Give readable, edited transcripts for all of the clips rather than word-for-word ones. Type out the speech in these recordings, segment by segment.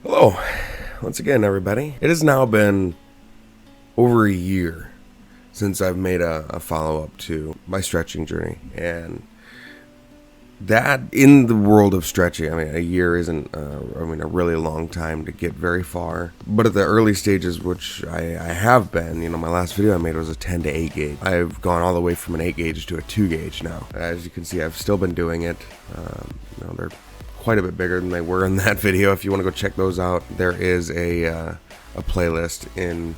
Hello, once again, everybody. It has now been over a year since I've made a follow-up to my stretching journey, and that in the world of stretching, I mean, a year isn't, a really long time to get very far. But at the early stages, which I have been, my last video I made was a 10 to 8 gauge. I've gone all the way from an 8 gauge to a 2 gauge now. As you can see, I've still been doing it. They're quite a bit bigger than they were in that video. If you want to go check those out, there is a playlist in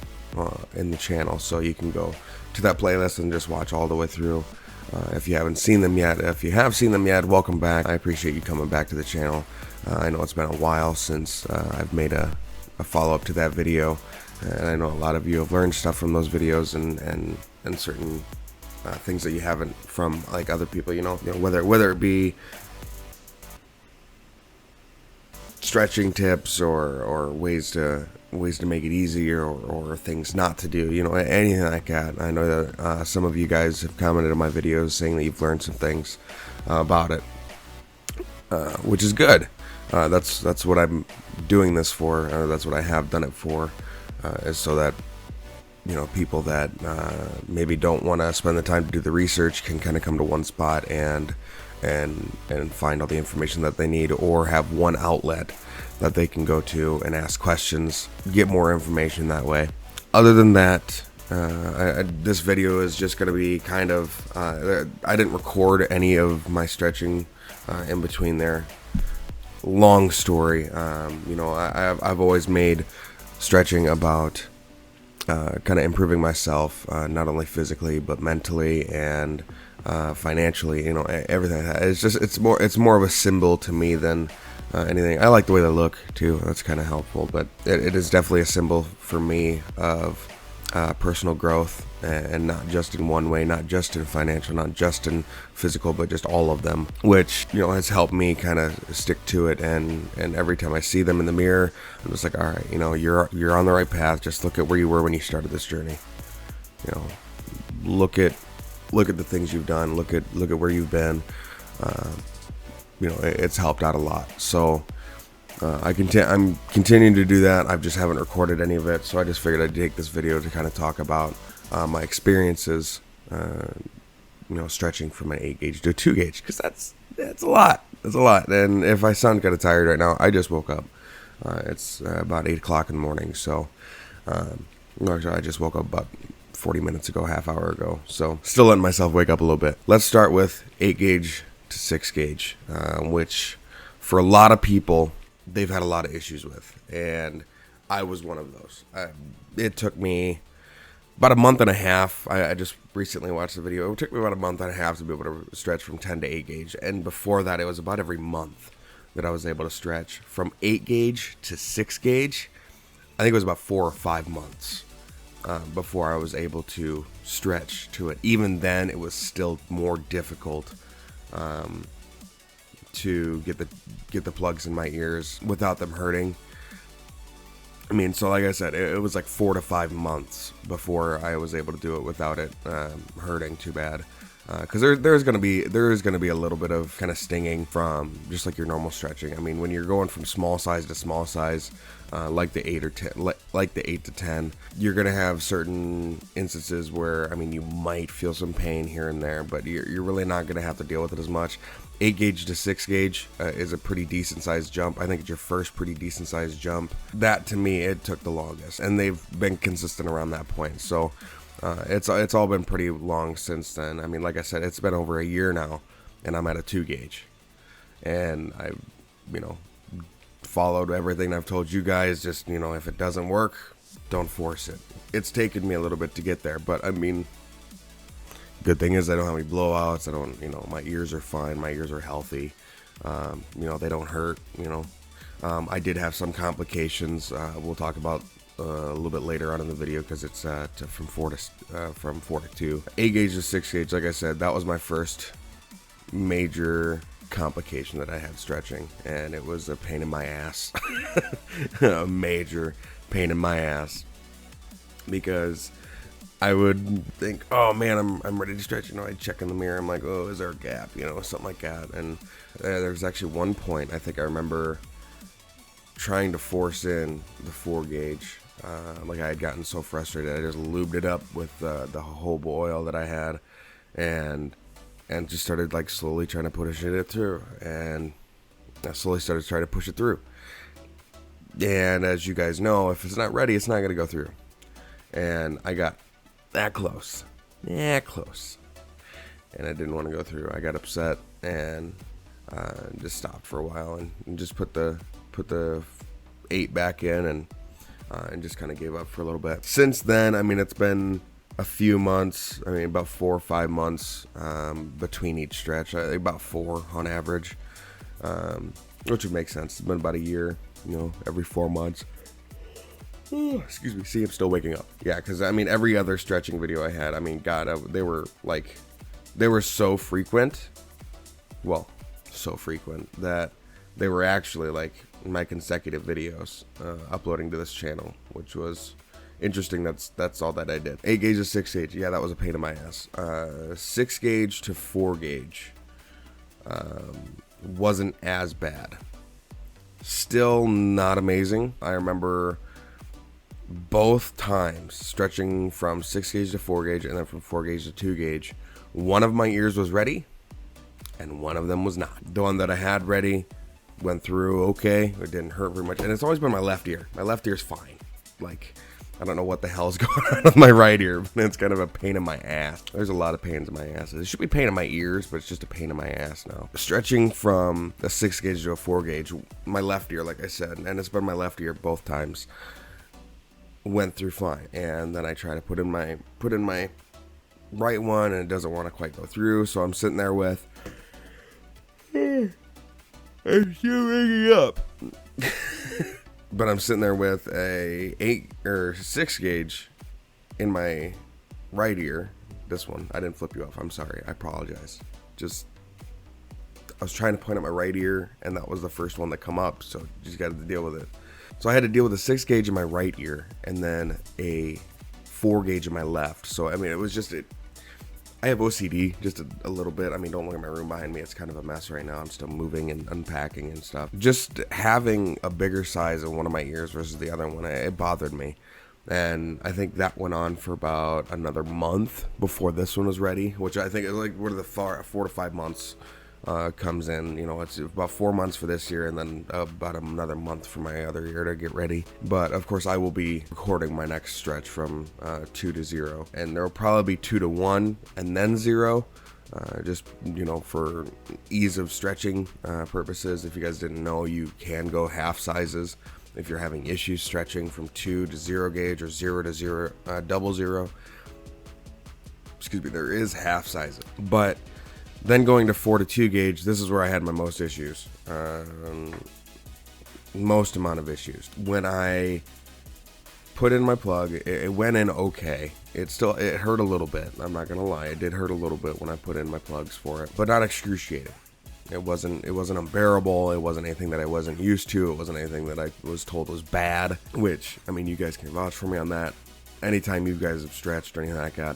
the channel, so you can go to that playlist and just watch all the way through. If you haven't seen them yet, if you have seen them yet, welcome back. I appreciate you coming back to the channel. I know it's been a while since I've made a follow-up to that video, and I know a lot of you have learned stuff from those videos and certain things that you haven't from like other people. Whether it be stretching tips or ways to make it easier or things not to do, anything like that. I know that some of you guys have commented on my videos saying that you've learned some things about it, which is good. That's what I'm doing this for. That's what I have done it for, is so that people that maybe don't want to spend the time to do the research can kind of come to one spot and find all the information that they need, or have one outlet that they can go to and ask questions, get more information that way. Other than that, this video is just going to be kind of, I didn't record any of my stretching in between there. Long story. I've always made stretching about kind of improving myself, not only physically but mentally and financially. Everything. It's more of a symbol to me than anything. I like the way they look too. That's kind of helpful, but it is definitely a symbol for me of personal growth, and not just in one way, not just in financial, not just in physical, but just all of them, which has helped me kind of stick to it. And every time I see them in the mirror, I'm just like, all right, you're on the right path. Just look at where you were when you started this journey. Look at the things you've done. Look at where you've been. It's helped out a lot. So I'm continuing to do that. I just haven't recorded any of it, so I just figured I'd take this video to kind of talk about my experiences, stretching from an 8 gauge to a 2 gauge, because that's a lot. That's a lot. And if I sound kind of tired right now, I just woke up. It's about 8 o'clock in the morning, so actually, I just woke up about 40 minutes ago, half hour ago, so still letting myself wake up a little bit. Let's start with 8 gauge to 6 gauge, which for a lot of people, they've had a lot of issues with, and I was one of those. It took me about a month and a half. I just recently watched the video. It took me about a month and a half to be able to stretch from 10 to 8 gauge, and before that, it was about every month that I was able to stretch. From 8 gauge to 6 gauge, I think it was about 4 or 5 months before I was able to stretch to it. Even then, it was still more difficult to get the plugs in my ears without them hurting. I mean, so like I said, it was like 4 to 5 months before I was able to do it without it hurting too bad. Because there's gonna be a little bit of kind of stinging from just like your normal stretching. I mean, when you're going from small size to small size, like the 8 or 10, like the 8 to 10, you're gonna have certain instances where, I mean, you might feel some pain here and there, but you're really not gonna have to deal with it as much. 8 gauge to 6 gauge is a pretty decent sized jump. I think it's your first pretty decent sized jump. That, to me, it took the longest, and they've been consistent around that point. So it's all been pretty long since then. I mean, like I said, it's been over a year now, and I'm at a 2 gauge, and I, followed everything I've told you guys. Just, if it doesn't work, don't force it. It's taken me a little bit to get there, but I mean, good thing is I don't have any blowouts. I don't, my ears are fine. My ears are healthy. They don't hurt. I did have some complications. We'll talk about a little bit later on in the video, because it's from 4 to 2. 8 gauge to 6 gauge. Like I said, that was my first major complication that I had stretching, and it was a pain in my ass. A major pain in my ass, because I would think, oh man, I'm ready to stretch. I'd check in the mirror. I'm like, oh, is there a gap? Something like that. And there's actually one point I think I remember trying to force in the 4 gauge. Like I had gotten so frustrated, I just lubed it up with the jojoba oil that I had, and just started like slowly trying to push it through, and I slowly started trying to push it through. And as you guys know, if it's not ready, it's not gonna go through. And I got that close, and it didn't want to go through. I got upset and just stopped for a while and just put the 8 back in and just kind of gave up for a little bit. Since then, I mean, it's been a few months. I mean, about 4 or 5 months between each stretch. I think about 4 on average, which would make sense. It's been about a year, you know, every 4 months. Ooh, excuse me. See, I'm still waking up. Yeah, because I mean, every other stretching video I had, I mean, God, they were so frequent. Well, so frequent that they were actually like my consecutive videos uploading to this channel, which was interesting. That's all that I did. 8 gauge to 6 gauge. Yeah, that was a pain in my ass. 6 gauge to 4 gauge wasn't as bad. Still not amazing. I remember both times stretching from 6 gauge to 4 gauge and then from 4 gauge to 2 gauge. One of my ears was ready and one of them was not. The one that I had ready went through okay. It didn't hurt very much. And it's always been my left ear. My left ear's fine. Like, I don't know what the hell's going on with my right ear, but it's kind of a pain in my ass. There's a lot of pains in my ass. It should be pain in my ears, but it's just a pain in my ass now. Stretching from a 6 gauge to a 4 gauge, my left ear, like I said, and it's been my left ear both times, went through fine. And then I try to put in my right one and it doesn't want to quite go through. So I'm sitting there with, I'm still waking up. But I'm sitting there with a 8 or 6 gauge in my right ear. This one, I didn't flip you off. I'm sorry. I apologize. Just, I was trying to point at my right ear, and that was the first one that come up. So you just got to deal with it. So I had to deal with a 6 gauge in my right ear, and then a 4 gauge in my left. So I mean, it was just it. I have OCD just a little bit. I mean, don't look at my room behind me. It's kind of a mess right now. I'm still moving and unpacking and stuff. Just having a bigger size in one of my ears versus the other one, it bothered me. And I think that went on for about another month before this one was ready, which I think is like where the 4 to 5 months comes in. You know, it's about 4 months for this year and then about another month for my other ear to get ready. But of course I will be recording my next stretch from 2 to 0, and there will probably be 2 to 1 and then 0, just, you know, for ease of stretching purposes. If you guys didn't know, you can go half sizes if you're having issues stretching from 2 to 0 gauge or 0 to 0 double 0. Excuse me, there is half sizes. But then going to 4 to 2 gauge, this is where I had my most issues. Most amount of issues. When I put in my plug, it went in okay. It hurt a little bit. I'm not gonna lie, it did hurt a little bit when I put in my plugs for it, but not excruciating. It wasn't unbearable. It wasn't anything that I wasn't used to. It wasn't anything that I was told was bad. Which, I mean, you guys can vouch for me on that. Anytime you guys have stretched or anything like that,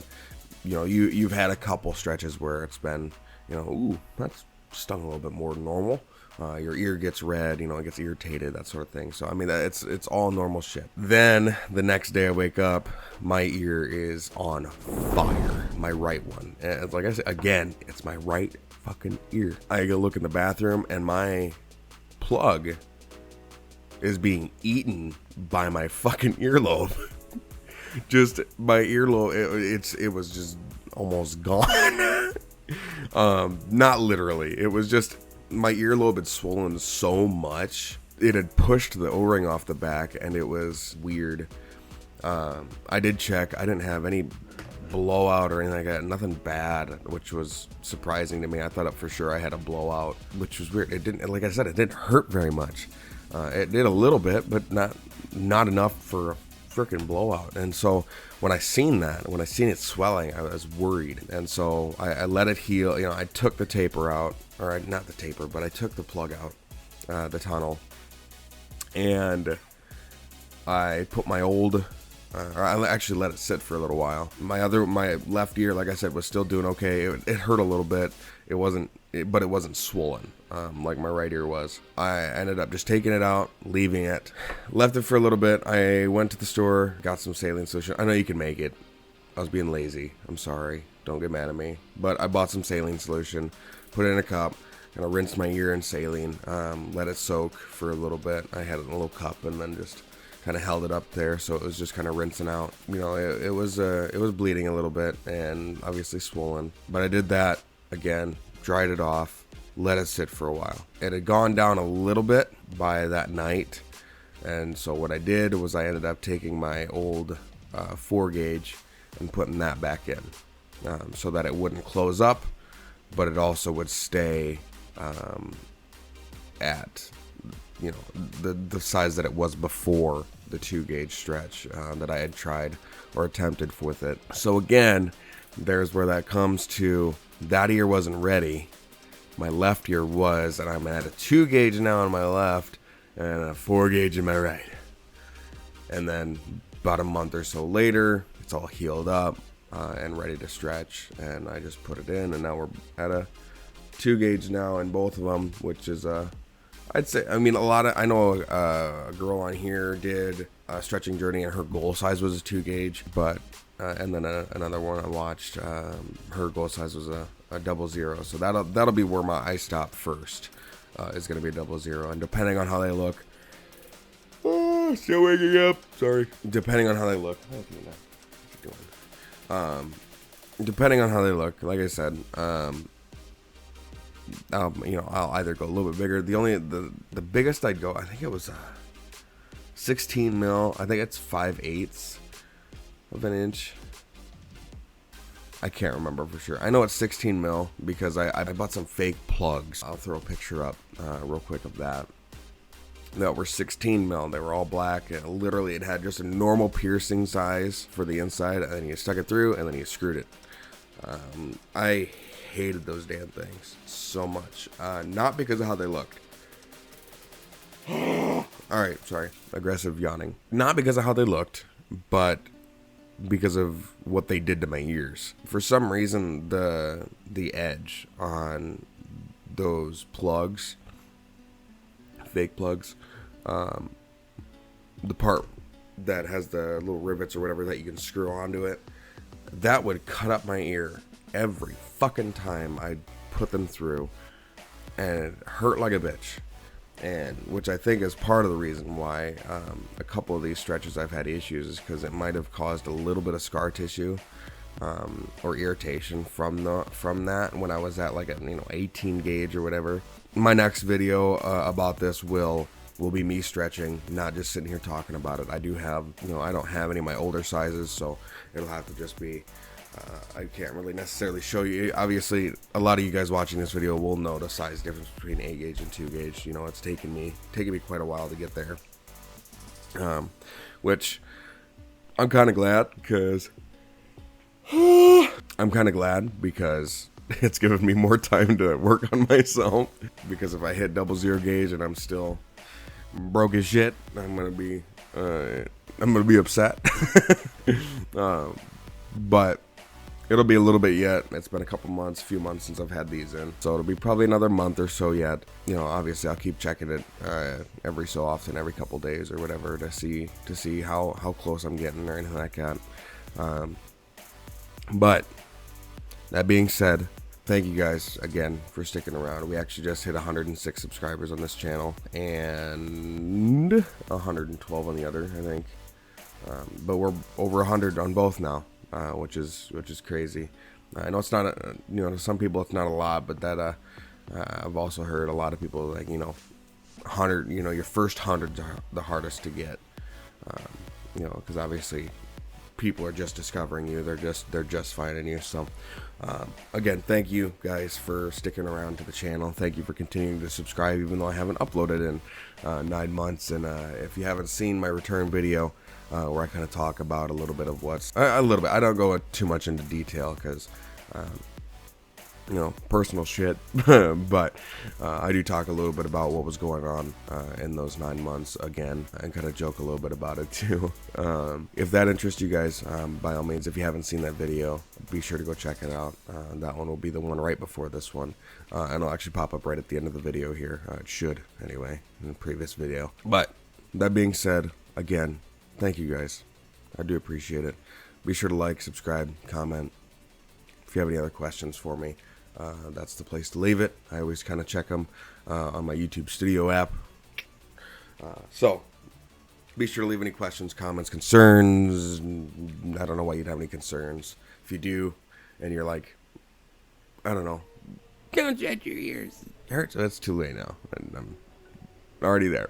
you know, you've had a couple stretches where it's been, you know, ooh, that's stung a little bit more than normal. Your ear gets red, you know, it gets irritated, that sort of thing. So, I mean, it's all normal shit. Then, the next day I wake up, my ear is on fire. My right one. And it's like I said, again, it's my right fucking ear. I go look in the bathroom, and my plug is being eaten by my fucking earlobe. Just, my earlobe, it was just almost gone. Not literally. It was just my earlobe had swollen so much. It had pushed the O-ring off the back, and it was weird. I did check. I didn't have any blowout or anything like that. Nothing bad, which was surprising to me. I thought for sure I had a blowout, which was weird. It didn't, like I said, it didn't hurt very much. It did a little bit, but not enough for a freaking blowout. And so when I seen it swelling, I was worried. And so I let it heal. You know, I took the taper out, or not the taper, but I took the plug out, the tunnel, and I put my old or I actually let it sit for a little while. My left ear, like I said, was still doing okay. It hurt a little bit. But it wasn't swollen like my right ear was. I ended up just taking it out, leaving it, left it for a little bit. I went to the store, got some saline solution. I know you can make it. I was being lazy. I'm sorry. Don't get mad at me. But I bought some saline solution, put it in a cup, and I rinsed my ear in saline, let it soak for a little bit. I had it in a little cup and then just kind of held it up there, so it was just kind of rinsing out. You know, it was bleeding a little bit and obviously swollen. But I did that again, dried it off, let it sit for a while. It had gone down a little bit by that night, and so what I did was I ended up taking my old 4 gauge and putting that back in, so that it wouldn't close up, but it also would stay at, you know, the size that it was before the 2 gauge stretch that I had tried or attempted with it. So again, there's where that comes to. That ear wasn't ready. My left ear was, and I'm at a 2 gauge now on my left and a 4 gauge in my right. And then about a month or so later, it's all healed up and ready to stretch, and I just put it in, and now we're at a 2 gauge now in both of them, which is I'd say, I mean, I know a girl on here did a stretching journey and her goal size was a 2 gauge, but and then another one I watched, her goal size was a 00. So that'll be where I stop first, is going to be a 00. And depending on how they look, still waking up, sorry. Depending on how they look, depending on how they look, like I said, I'll either go a little bit bigger. The biggest I'd go, I think it was 16 mil. I think it's 5/8 of an inch. I can't remember for sure. I know it's 16 mil because I bought some fake plugs. I'll throw a picture up real quick of that were 16 mil. They were all black, and literally it had just a normal piercing size for the inside, and then you stuck it through and then you screwed it. I hated those damn things so much, not because of how they looked. Alright, sorry, aggressive yawning. Not because of how they looked, but because of what they did to my ears. For some reason, the edge on those plugs, fake plugs, the part that has the little rivets or whatever that you can screw onto it, that would cut up my ear every fucking time I put them through, and it hurt like a bitch. And which I think is part of the reason why a couple of these stretches I've had issues, is because it might have caused a little bit of scar tissue or irritation from that when I was at like a 18 gauge or whatever. My next video about this will be me stretching, not just sitting here talking about it. I do have, I don't have any of my older sizes, so it'll have to just be, I can't really necessarily show you. Obviously, a lot of you guys watching this video will know the size difference between 8 gauge and 2 gauge. It's taken me quite a while to get there. Which I'm kind of glad because it's given me more time to work on myself. Because if I hit 00 gauge and I'm still broke as shit, I'm gonna be upset. But it'll be a little bit yet. It's been a few months since I've had these in, so it'll be probably another month or so yet. Obviously I'll keep checking it every so often, every couple days or whatever, to see how close I'm getting or anything like that. But that being said, thank you guys again for sticking around. We actually just hit 106 subscribers on this channel and 112 on the other, I think. But we're over 100 on both now, which is crazy. I know it's not to some people it's not a lot, but that I've also heard a lot of people like 100. Your first 100's the hardest to get. Because obviously people are just discovering you. They're just finding you. So again, thank you guys for sticking around to the channel. Thank you for continuing to subscribe, even though I haven't uploaded in 9 months. And if you haven't seen my return video, where I kind of talk about a little bit of I don't go too much into detail because personal shit, but I do talk a little bit about what was going on in those 9 months again, and kind of joke a little bit about it too. If that interests you guys, by all means, if you haven't seen that video, be sure to go check it out. That one will be the one right before this one, and it'll actually pop up right at the end of the video here. It should, anyway, in the previous video. But that being said, again, thank you guys. I do appreciate it. Be sure to like, subscribe, comment. If you have any other questions for me, that's the place to leave it. I always kind of check them on my YouTube Studio app. So be sure to leave any questions, comments, concerns. I don't know why you'd have any concerns. If you do, and you're like, I don't know, don't shut your ears. It hurts. That's too late now. I'm already there.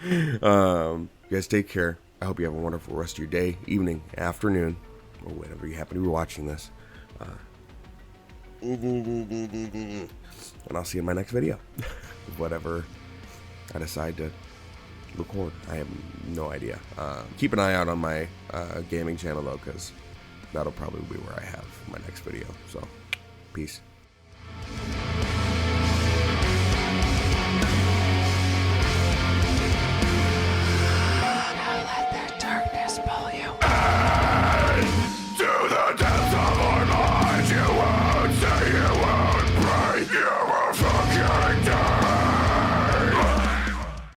You guys take care. I hope you have a wonderful rest of your day, evening, afternoon, or whenever you happen to be watching this. And I'll see you in my next video. Whatever I decide to record, I have no idea. Keep an eye out on my gaming channel though, because that'll probably be where I have my next video. So, peace. Let their darkness pull you.